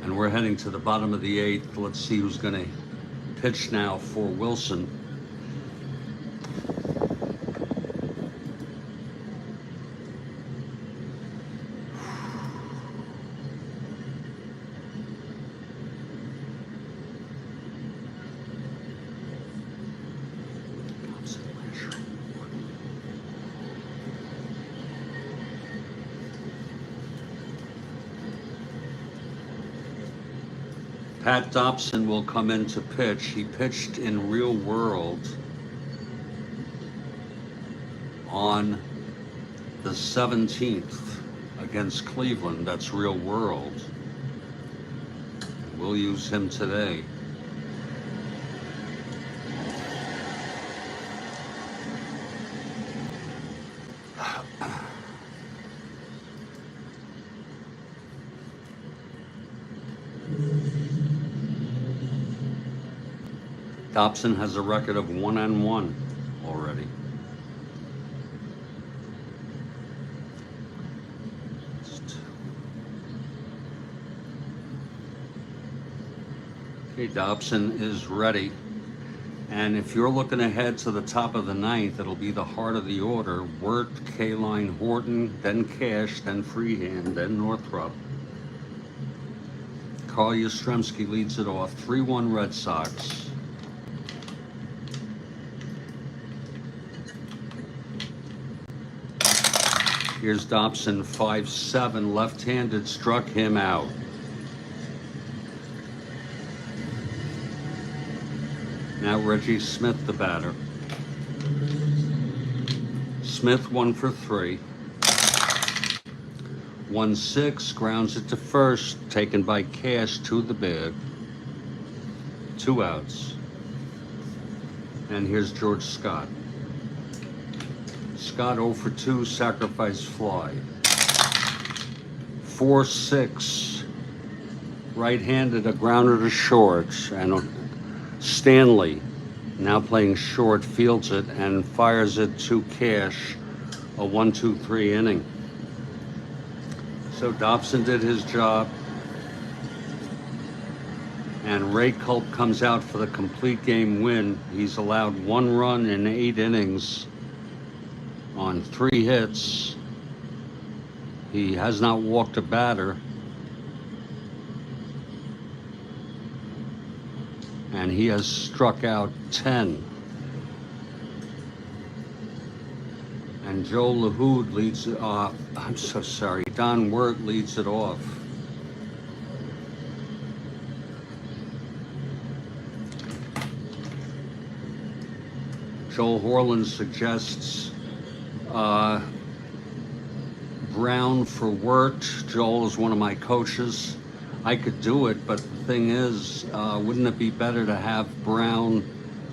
And we're heading to the bottom of the 8th. Let's see who's going to pitch now for Wilson. Pat Dobson will come in to pitch. He pitched in Real World on the 17th against Cleveland. That's Real World. We'll use him today. Dobson has a record of 1-1 already. Okay, Dobson is ready. And if you're looking ahead to the top of the ninth, it'll be the heart of the order. Wirt, Kaline, Horton, then Cash, then Freehand, then Northrop. Carl Yastrzemski leads it off, 3-1 Red Sox. Here's Dobson, 5-7, left-handed, struck him out. Now Reggie Smith, the batter. Smith 1 for 3. 1-6, grounds it to first, taken by Cash to the bag. 2 outs. And here's George Scott. Scott 0 for 2, sacrifice fly. 4-6, right-handed, a grounder to short, and Stanley, now playing short, fields it and fires it to Cash, a 1-2-3 inning. So Dobson did his job, and Ray Culp comes out for the complete game win. He's allowed 1 run in 8 innings on 3 hits. He has not walked a batter. And he has struck out 10. And Joe LaHood leads it off. I'm so sorry. Don Wirt leads it off. Joel Horland suggests Brown for Wirt. Joel is one of my coaches. I could do it, but the thing is, wouldn't it be better to have Brown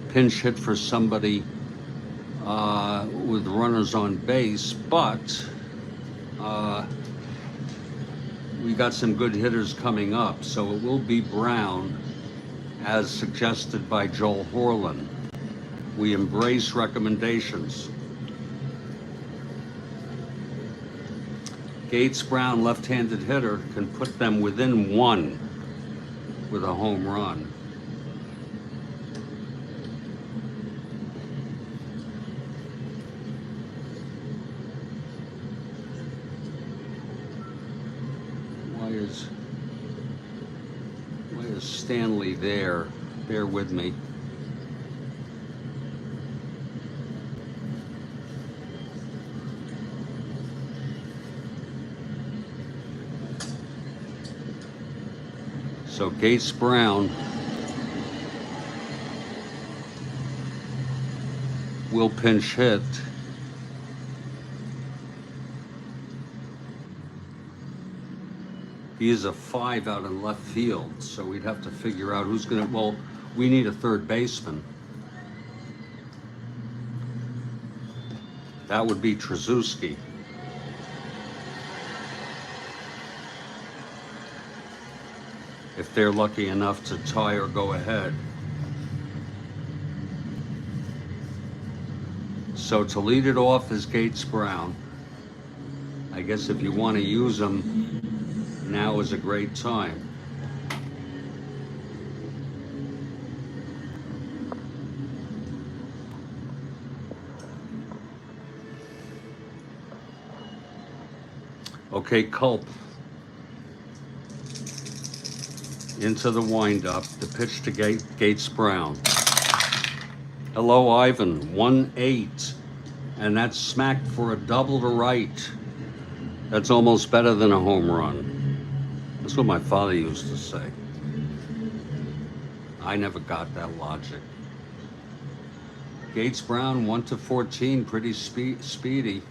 pinch hit for somebody with runners on base? But we got some good hitters coming up, so it will be Brown, as suggested by Joel Horland. We embrace recommendations. Gates Brown, left-handed hitter, can put them within 1 with a home run. Why is Stanley there? Bear with me. So Gates Brown will pinch hit. He is a 5 out in left field, so we'd have to figure out who's gonna, well, we need a third baseman. That would be Trzaskowski. If they're lucky enough to tie or go ahead. So to lead it off is Gates Brown. I guess if you want to use him, now is a great time. Okay, Culp. Into the windup, the pitch to Gates Brown. Hello, Ivan, 1-8. And that's smacked for a double to right. That's almost better than a home run. That's what my father used to say. I never got that logic. Gates Brown, 1-14, pretty speedy.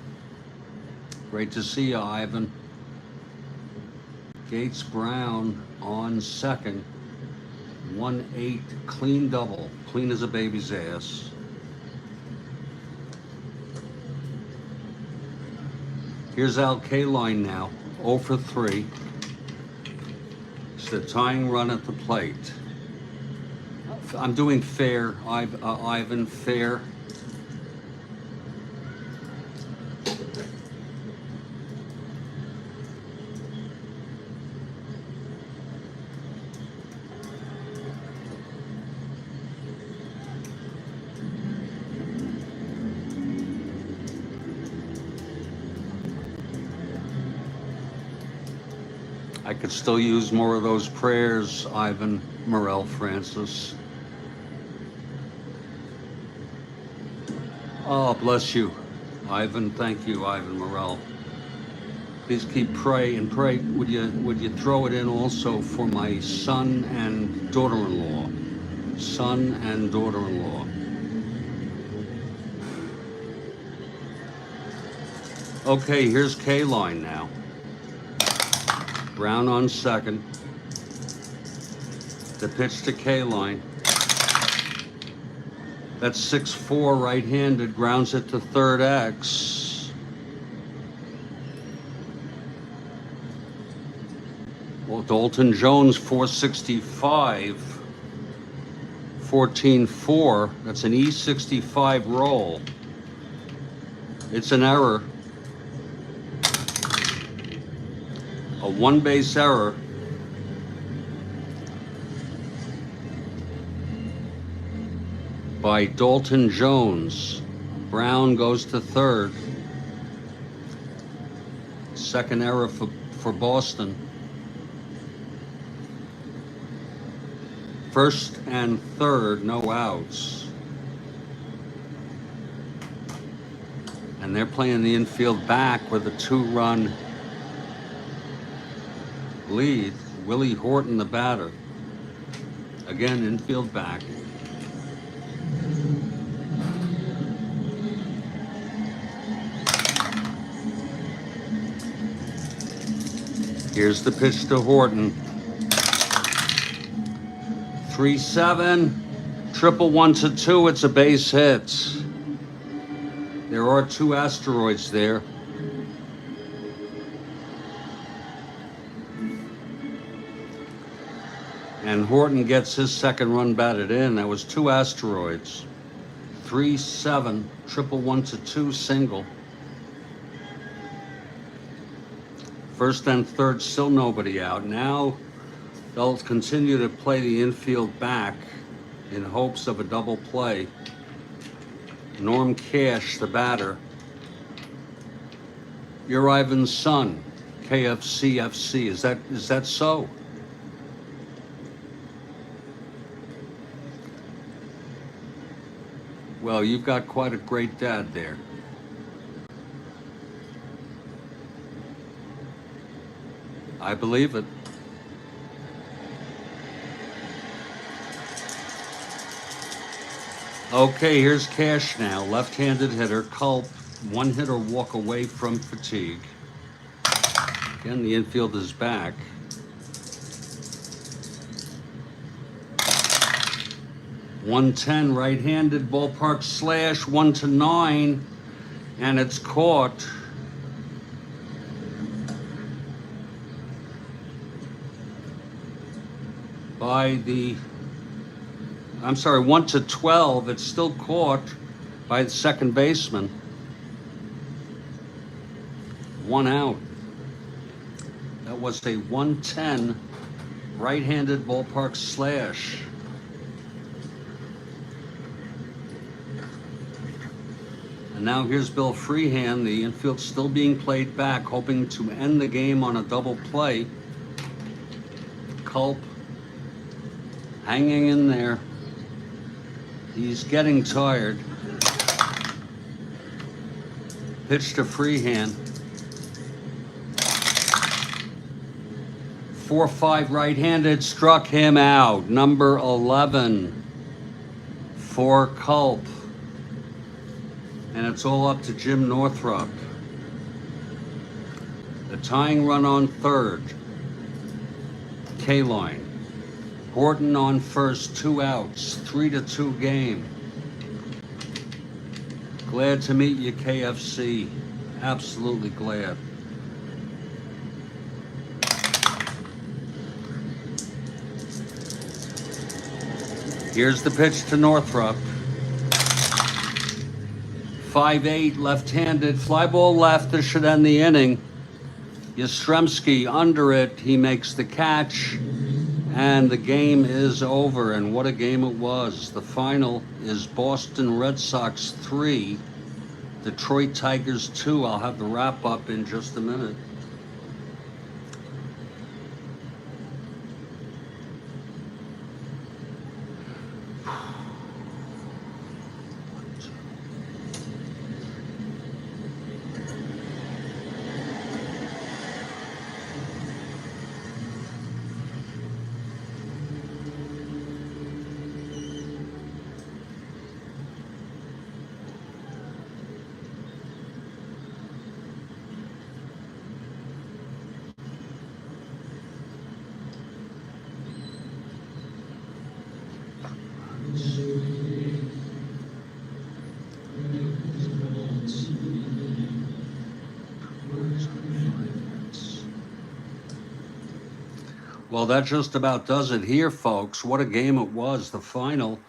Great to see you, Ivan. Gates Brown on second, 1-8, clean double, clean as a baby's ass. Here's Al Kaline now, 0 for 3. It's the tying run at the plate. I'm doing fair, Ivan, fair. I could still use more of those prayers, Ivan Morel Francis. Oh, bless you, Ivan. Thank you, Ivan Morel. Please keep pray and pray. Would you throw it in also for my son and daughter-in-law? Son and daughter-in-law. Okay, here's K-line now. Brown on second. The pitch to K-line. That's 6-4 right-handed, grounds it to third X. Well, Dalton Jones, 465. 14-4. That's an E65 roll. It's an error. A one-base error. By Dalton Jones. Brown goes to third. Second error for Boston. First and third, no outs. And they're playing the infield back with a 2-run lead. Willie Horton, the batter. Again, infield back. Here's the pitch to Horton. 3-7. Triple 1-2. It's a base hit. There are 2 asteroids there. And Horton gets his second run batted in. That was 2 asteroids. 3-7. Triple 1-2 single. First and third, still nobody out. Now they'll continue to play the infield back in hopes of a double play. Norm Cash, the batter. You're Ivan's son, KFCFC. Is that so? Well, you've got quite a great dad there. I believe it. Okay, here's Cash now. Left-handed hitter. Culp, 1 hit or walk away from fatigue. Again, the infield is back. .110 right-handed ballpark slash, 1-9, and it's caught. By the, I'm sorry, 1-12. It's still caught by the second baseman. 1 out. That was a 110 right-handed ballpark slash. And now here's Bill Freehand. The infield still being played back, hoping to end the game on a double play. Culp hanging in there. He's getting tired. Pitch to Freehand. 4-5 right-handed, struck him out. Number 11 for Culp. And it's all up to Jim Northrup. The tying run on third. K-line. Horton on first, 2 outs, 3-2 game. Glad to meet you, KFC. Absolutely glad. Here's the pitch to Northrup. 5-8, left-handed, fly ball left. This should end the inning. Yastrzemski under it. He makes the catch. And the game is over, and what a game it was. The final is Boston Red Sox 3, Detroit Tigers 2. I'll have the wrap-up in just a minute. Well, that just about does it here, folks. What a game it was. The final,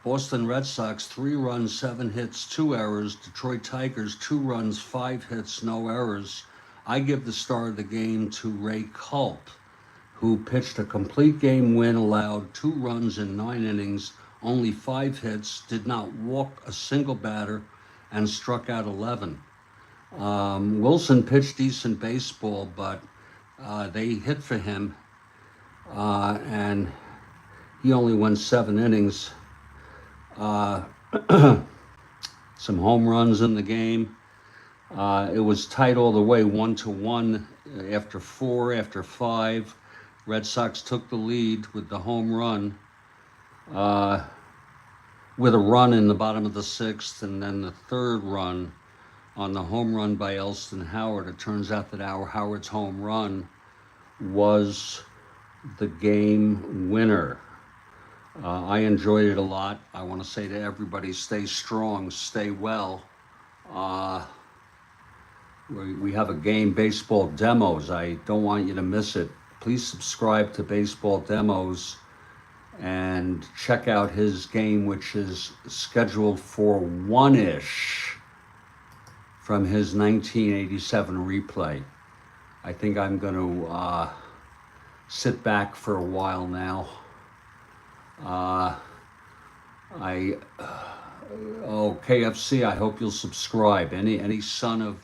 Boston Red Sox, 3 runs, 7 hits, 2 errors. Detroit Tigers, 2 runs, 5 hits, no errors. I give the star of the game to Ray Culp, who pitched a complete game win, allowed 2 runs in 9 innings, only 5 hits, did not walk a single batter, and struck out 11. Wilson pitched decent baseball, but they hit for him. And he only went 7 innings. Some home runs in the game. It was tight all the way, 1-1 after 4, after 5. Red Sox took the lead with the home run, with a run in the bottom of the 6th, and then the 3rd run on the home run by Elston Howard. It turns out that Howard's home run was the game winner. I enjoyed it a lot. I want to say to everybody, stay strong, stay well. We have a game, Baseball Demos. I don't want you to miss it. Please subscribe to Baseball Demos and check out his game, which is scheduled for 1-ish from his 1987 replay. I think I'm going to sit back for a while now. KFC, I hope you'll subscribe. Any son of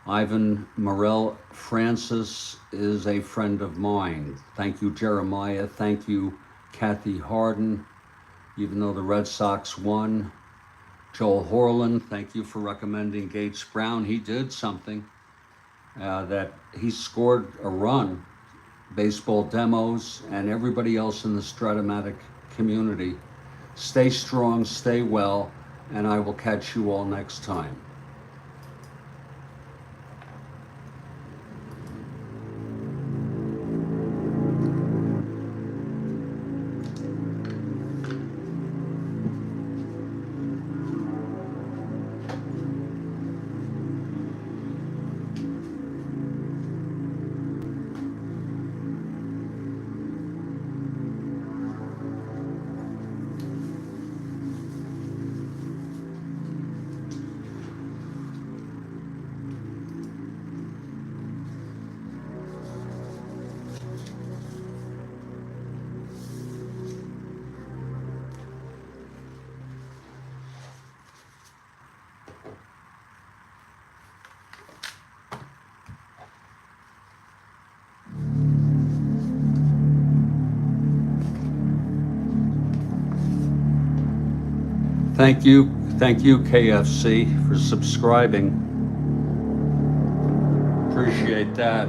Ivan Morel Francis is a friend of mine. Thank you, Jeremiah. Thank you, Kathy Harden. Even though the Red Sox won. Joel Horland, thank you for recommending Gates Brown. He did something that he scored a run. Baseball Demos and everybody else in the Strat-O-Matic community. Stay strong, stay well, and I will catch you all next time. Thank you, KFC, for subscribing. Appreciate that.